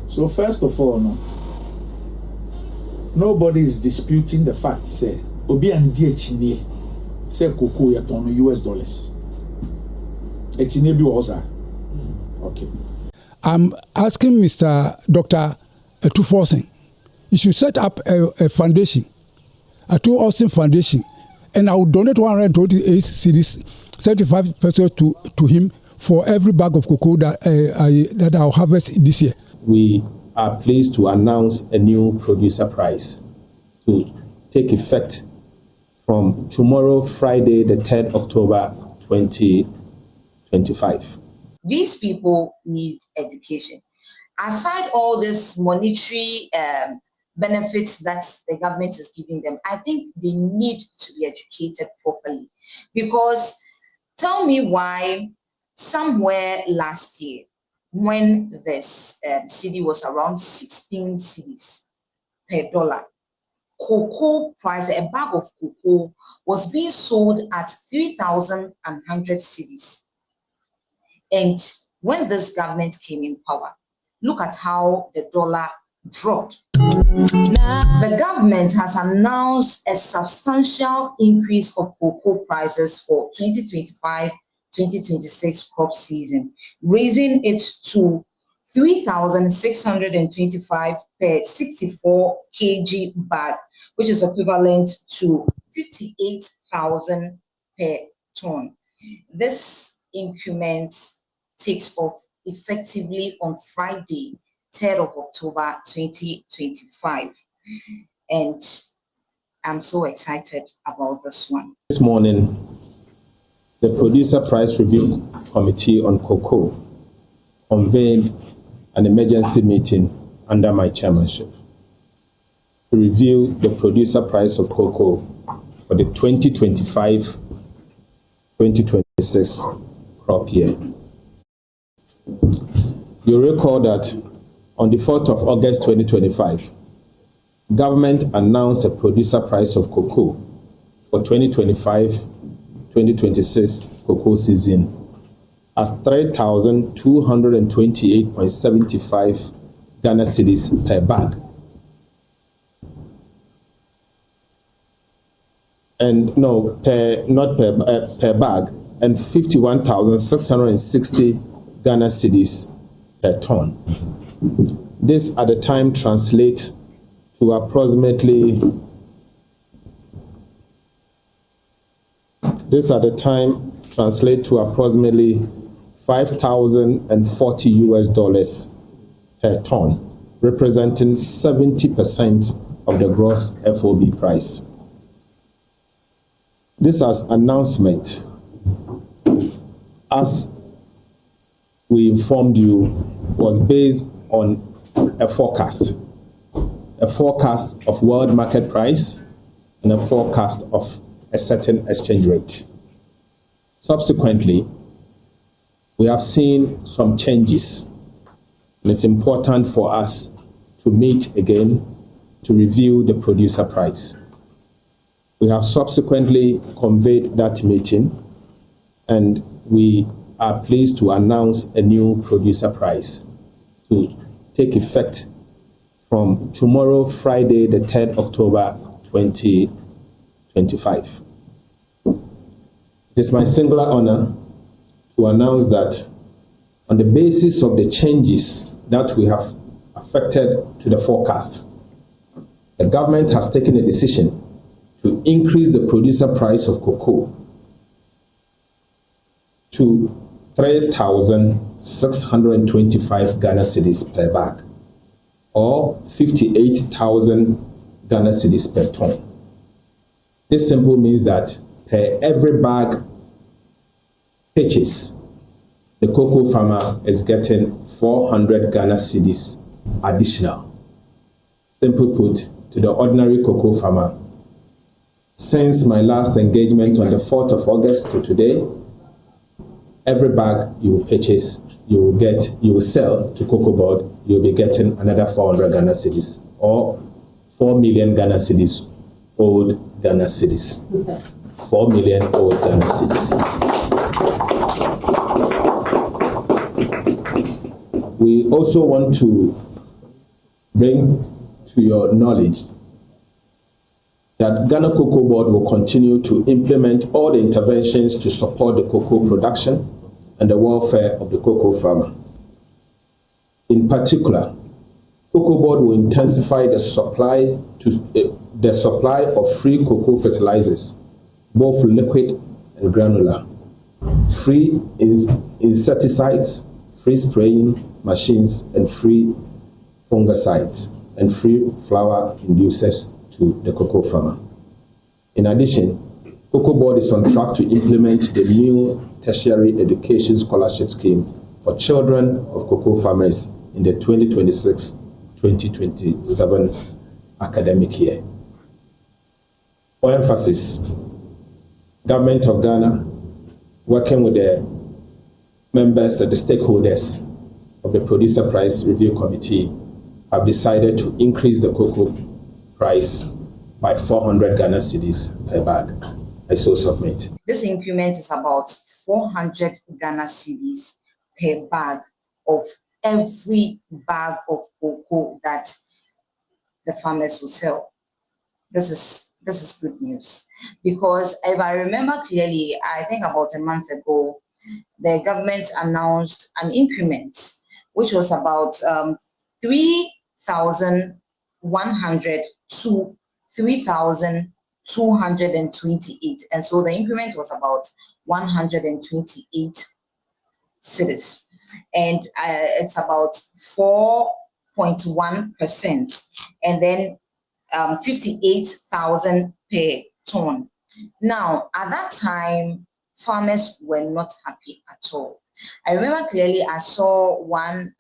So first of all, nobody is disputing the fact. Say, obi andi echine, say cocoa ya ton $US. Echine bi oza. Okay. I'm asking Mr. Dr. Forson, you should set up a foundation, a Two Austin Foundation, and I will donate 128 cedis, 75 pesos to him for every bag of cocoa that I'll harvest this year. We are pleased to announce a new producer price to take effect from tomorrow, Friday, the 3rd October 2025. These people need education. Aside all this monetary benefits that the government is giving them, I think they need to be educated properly. Because tell me why somewhere last year, when this cedi was around 16 cedis per dollar, cocoa price, a bag of cocoa was being sold at 3,100 cedis. And when this government came in power, look at how the dollar dropped. The government has announced a substantial increase of cocoa prices for 2025-2026 crop season, raising it to 3,625 per 64 kg bag, which is equivalent to 58,000 per ton. This increment takes off effectively on Friday, 3rd of October 2025. And I'm so excited about this one. This morning, the Producer Price Review Committee on Cocoa convened an emergency meeting under my chairmanship to review the producer price of cocoa for the 2025-2026 crop year. You recall that on the 4th of August 2025, government announced a producer price of cocoa for 2025-2026 cocoa season as 3,228.75 Ghana cedis per bag. And per bag, and 51,660 Ghana cedis per ton. This at the time translates to approximately 5,040 US$ per ton, representing 70% of the gross FOB price. This announcement, as we informed you, was based on a forecast of world market price and a forecast of a certain exchange rate. Subsequently, we have seen some changes, and it's important for us to meet again to review the producer price. We have subsequently conveyed that meeting, and we are pleased to announce a new producer price to take effect from tomorrow, Friday, the 3rd October 2025. It is my singular honor to announce that on the basis of the changes that we have affected to the forecast, the government has taken a decision to increase the producer price of cocoa to 3,625 Ghana cedis per bag, or 58,000 Ghana cedis per ton. This simply means that per every bag purchase, the cocoa farmer is getting 400 Ghana cedis additional. Simply put, to the ordinary cocoa farmer, since my last engagement on the 4th of August to today, every bag you will purchase, you will sell to Cocoa Board, you'll be getting another 400 Ghana cedis, or 4 million Ghana cedis, old Ghana cedis. 4 million old Ghana cedis. We also want to bring to your knowledge that Ghana Cocoa Board will continue to implement all the interventions to support the cocoa production and the welfare of the cocoa farmer. In particular, Cocoa Board will intensify the supply of free cocoa fertilizers, both liquid and granular, free insecticides, free spraying machines, and free fungicides, and free flower inducers to the cocoa farmer. In addition, Cocoa Board is on track to implement the new tertiary education scholarship scheme for children of cocoa farmers in the 2026-2027 academic year. For emphasis, Government of Ghana, working with the members and the stakeholders of the Producer Price Review Committee, have decided to increase the cocoa price by 400 Ghana cedis per bag. I so submit. This increment is about 400 Ghana cedis per bag of every bag of cocoa that the farmers will sell. This is good news, because if I remember clearly, I think about a month ago, the government announced an increment, which was about 3,100 to 3,228, and so the increment was about 128 cedis, and it's about 4.1%, and then 58,000 per ton. Now, at that time, farmers were not happy at all. I remember clearly I saw one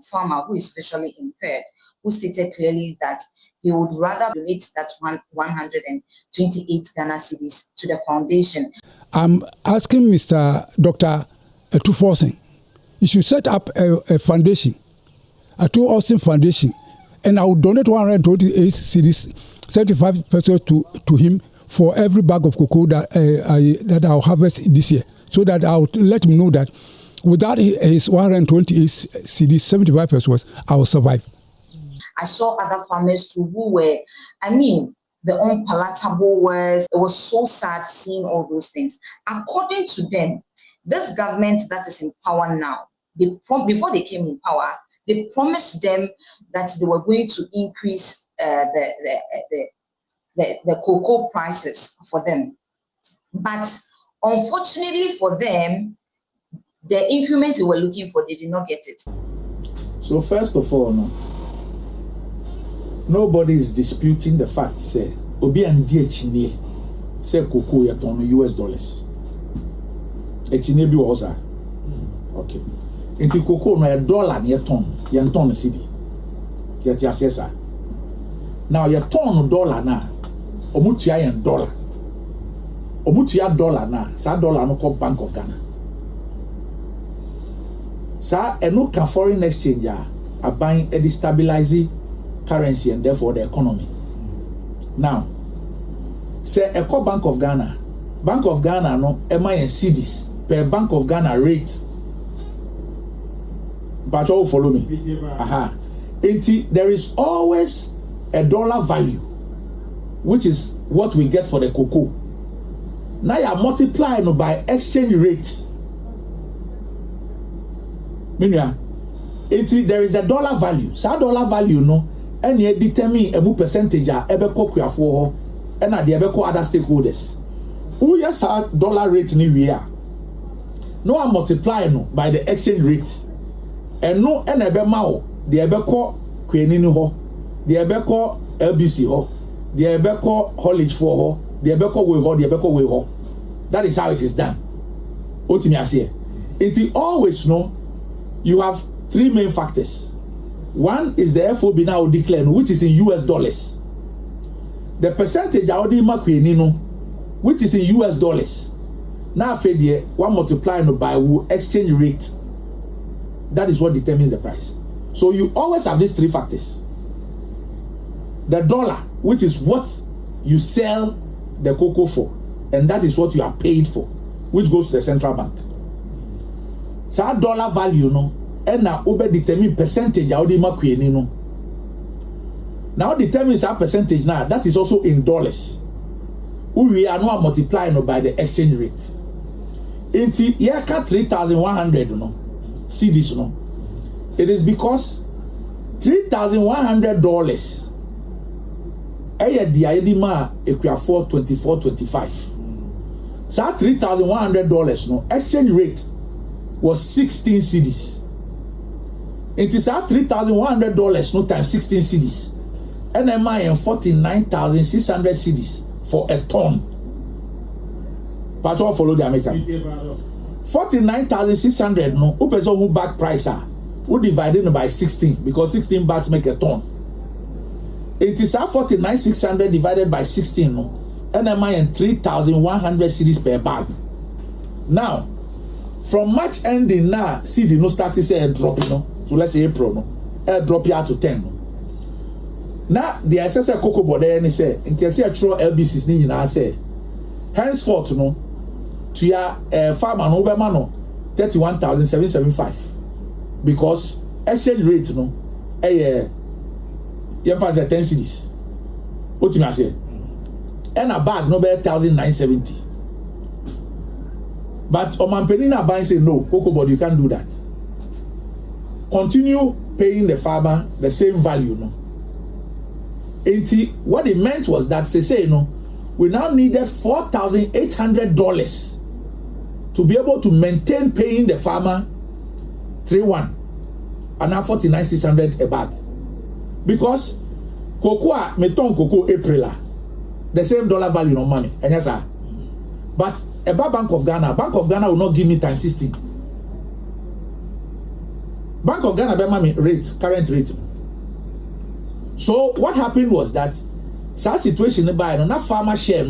farmer who is visually impaired, who stated clearly that he would rather donate that 128 Ghana cedis to the foundation. I'm asking Mr. Dr. Forson, you should set up a foundation, a Two Austin Foundation, and I will donate 128 cedis, 75 pesos to him for every bag of cocoa that I'll harvest this year, so that I'll let him know that without his 128 cedis, 75 pesos, I will survive. I saw other farmers too who were, the unpalatable words. It was so sad seeing all those things. According to them, this government that is in power now, before they came in power, they promised them that they were going to increase the cocoa prices for them. But unfortunately for them, the increment they were looking for, they did not get it. So first of all, nobody is disputing the fact, say, obi andi echine, say cocoa ya ton US dollars. Echine bi wo sa. Okay. Enti cocoa no $1 ya ton cedi. Ya ti asesa. Now ya ton $1 na, omutua yen $1. Omutua $1 na, sa $1 no call Bank of Ghana. Sa eno ka foreign exchange a buying a destabilizing currency and therefore the economy. Now, say Eco Bank of Ghana no MIN cedis per Bank of Ghana rate. But you follow me. Aha. There is always a dollar value, which is what we get for the cocoa. Now you are multiplying by exchange rate. Meaning, there is a dollar value. So dollar value no, and you determine a percentage ebe kokuya for and at the ebe other stakeholders. Who yes dollar rate ni we are. No I multiply no by the exchange rate. And no and ebe mao the ebe ko kwenini ho, the ebe ko LBC ho, the ebe ko haulage for ho, the ebe ko we ho, the ebe ko we ho. That is how it is done. Otimi ase. It always no. You have three main factors. One is the FOB now declared, which is in US dollars. The percentage already makwenino, which is in US dollars. Now fedie one multiplying by exchange rate. That is what determines the price. So you always have these three factors. The dollar, which is what you sell the cocoa for, and that is what you are paid for, which goes to the central bank. So dollar value no, and now over determine percentage already makweni no. Now determines our percentage now. That is also in dollars. We are now multiplying by the exchange rate. Into yeah, 3,100 no cedis no. It is because $3,100 the idea equal 24.25. So $3,100 no exchange rate was 16 cedis. It is $3,100 no times 16 cedis. NMI and 49,600 cedis for a ton. Patrol follow the American. 49,600 no. Who person who back price who divided by 16 because 16 bags make a ton. It is 49,600 divided by 16 no. NMI and 3,100 cedis per bag. Now, from March ending now, CD no start to say a drop no. So let's say April no. A drop here to 10 no. Now the assessor cocoa board there and say in case you throw LBCs ni na say henceforth no to your farmer no be man no 31,775 because exchange rate no you have 10 cedis. What you say? And a bag no be 1,970. But Oman Penina buying say no, cocoa board you can't do that. Continue paying the farmer the same value no. What it meant was that they say, we now needed $4,800 to be able to maintain paying the farmer 3-1 and now 49,600 a bag. Because cocoa, meton cocoa April, the same dollar value no money. And yes, sir. But about Bank of Ghana will not give me times 16. Bank of Ghana, rates, current rate. So what happened was that situation that farmer share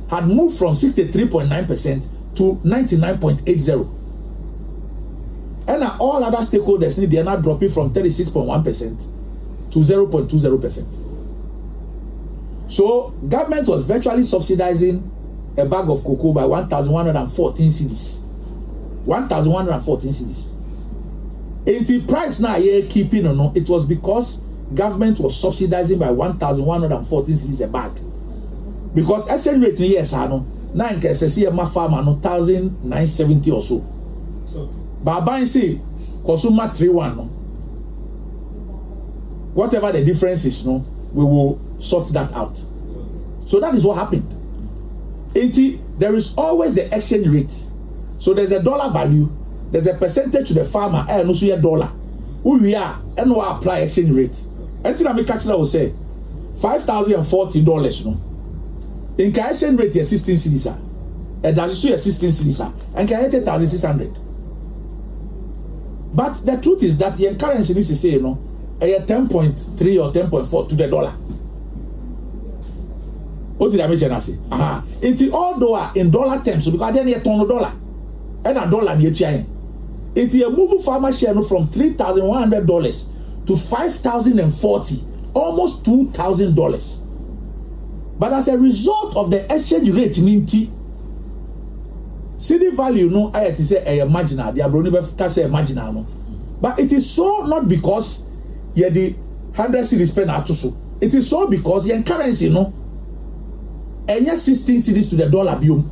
had moved from 63.9% to 99.80%. And now all other stakeholders they are now dropping from 36.1% to 0.20%. So government was virtually subsidizing a bag of cocoa by 1,114 cedis. 1,114 cedis. And the price now keeping it was because government was subsidizing by 1,114 cedis a bag. Because exchange rate in years now in case my farmer 1,970 or so. But buying say consumer 3-1 no. Whatever the difference is we will sort that out. So that is what happened. There is always the exchange rate. So there's a dollar value, there's a percentage to the farmer, and also a dollar. Who we are and we apply exchange rate. Until I make catch that will say $5,040 no. In exchange rate is 16 cedis. And that's also 16 cedis. And can 8,600. But the truth is that the currency needs to say 10.3 or 10.4 to the dollar. What did I mention? Say? It's although in dollar terms, because then you turn $1 and $1 near China. It's a move farmer share from $3,100 to $5,040, almost $2,000. But as a result of the exchange rate in CD value I had to say marginal. The Abronibe can say marginal no. But it is so not because you the 100 cedis spent at so. It is so because your currency and 16 cedis to the dollar bill.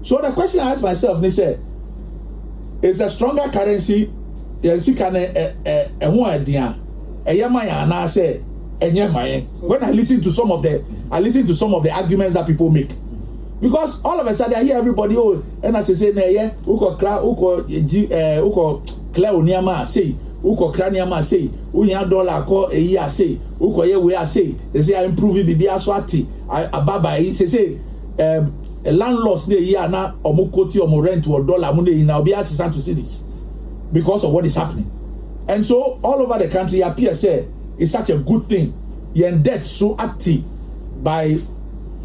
So the question I ask myself, they say, is a stronger currency? When I listen to some of the arguments that people make, because all of a sudden I hear everybody and I say uko clear oniama say uko kraniama say unya dollar ko eya say uko ye we say they say I improve bibi aswati ababa say landlords dey here na omukoti omo rent or dollar mo dey na obi assistant to see this because of what is happening. And so all over the country appear say it's such a good thing. Your debt so active by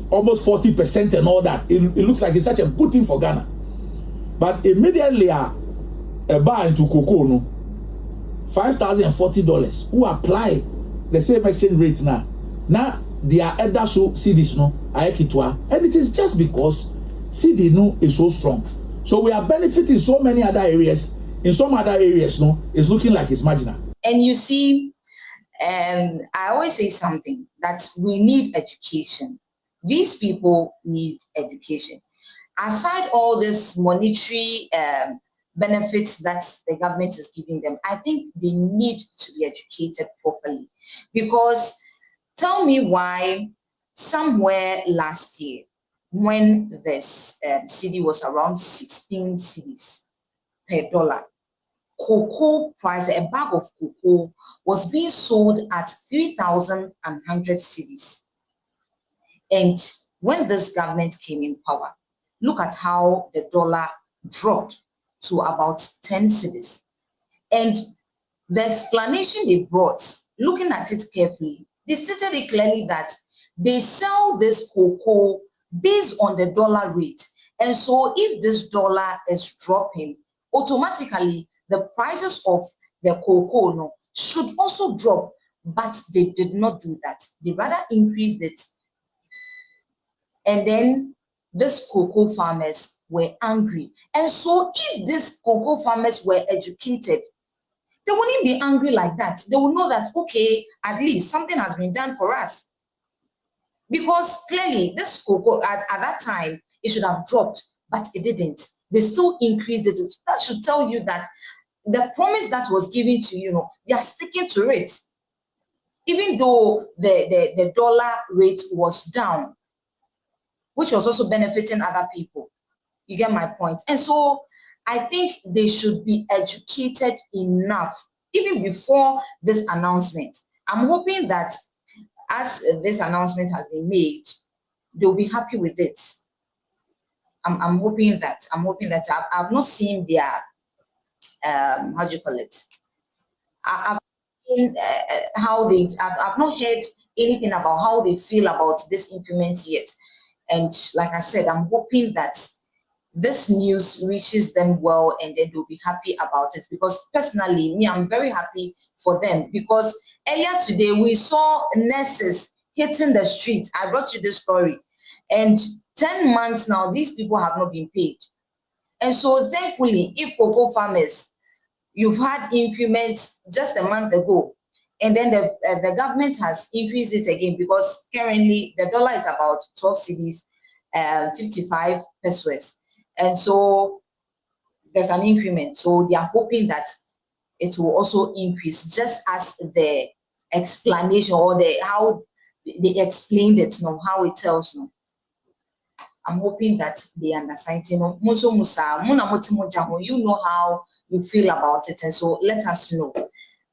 almost 40% and all that. It looks like it's such a good thing for Ghana. But immediately a buy into cocoa $5,040 who apply the same exchange rate now. Now they are either so CDs and it is just because CD is so strong. So we are benefiting so many other areas. In some other areas, it's looking like it's marginal. And you see, I always say something that we need education. These people need education. Aside all this monetary benefits that the government is giving them, I think they need to be educated properly. Because tell me why somewhere last year, when this cedi was around 16 cedis per dollar, cocoa price, a bag of cocoa was being sold at 3,100 cedis. And when this government came in power, look at how the dollar dropped to about 10 cedis. And the explanation they brought, looking at it carefully, they stated it clearly that they sell this cocoa based on the dollar rate. And so if this dollar is dropping, automatically the prices of the cocoa should also drop. But they did not do that. They rather increased it. And then these cocoa farmers were angry. And so if these cocoa farmers were educated, they wouldn't be angry like that. They will know that, okay, at least something has been done for us. Because clearly this cocoa at that time, it should have dropped, but it didn't. They still increased it. That should tell you that the promise that was given to you, they are sticking to it. Even though the dollar rate was down, which was also benefiting other people. You get my point? And so I think they should be educated enough, even before this announcement. I'm hoping that as this announcement has been made, they'll be happy with it. I'm hoping that. I've not seen their, how do you call it? I've seen how I've not heard anything about how they feel about this increment yet. And like I said, I'm hoping that this news reaches them well and then they'll be happy about it. Because personally, me, I'm very happy for them. Because earlier today, we saw nurses hitting the street. I brought you this story. And 10 months now, these people have not been paid. And so thankfully, if cocoa farmers, you've had increments just a month ago, and then the government has increased it again, because currently the dollar is about 12 cedis, 55 pesos. And so there's an increment. So they are hoping that it will also increase, just as the explanation or how they explained it, how it tells. I'm hoping that they understand. You know how you feel about it, and so let us know.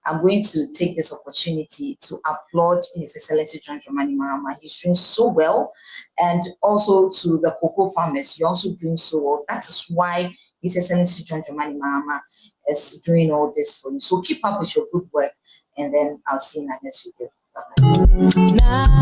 I'm going to take this opportunity to applaud His Excellency John Dramani Mahama. He's doing so well. And also to the cocoa farmers, you're also doing so well. That is why His Excellency John Dramani Mahama is doing all this for you. So keep up with your good work, and then I'll see you in the next video. Bye-bye.